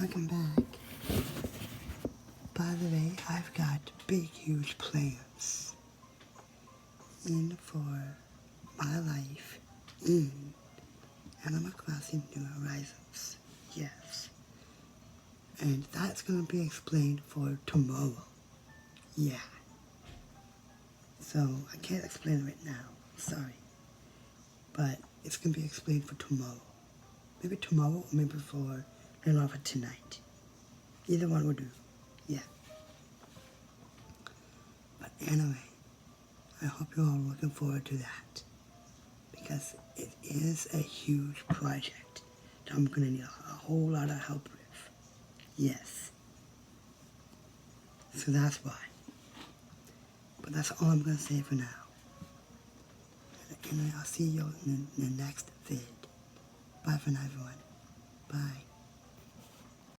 welcome back. By the way, I've got big, huge plans in for my life in Animal Crossing New Horizons. Yes. And that's going to be explained for tomorrow. Yeah. So, I can't explain it right now. Sorry. But it's going to be explained for tomorrow. Maybe tomorrow or maybe for later on for tonight. Either one will do. Yeah. But anyway, I hope you're all looking forward to that. Because it is a huge project that I'm going to need a whole lot of help with. Yes. So that's why. But that's all I'm going to say for now. And I'll see you in the next vid. Bye for now, everyone. Bye.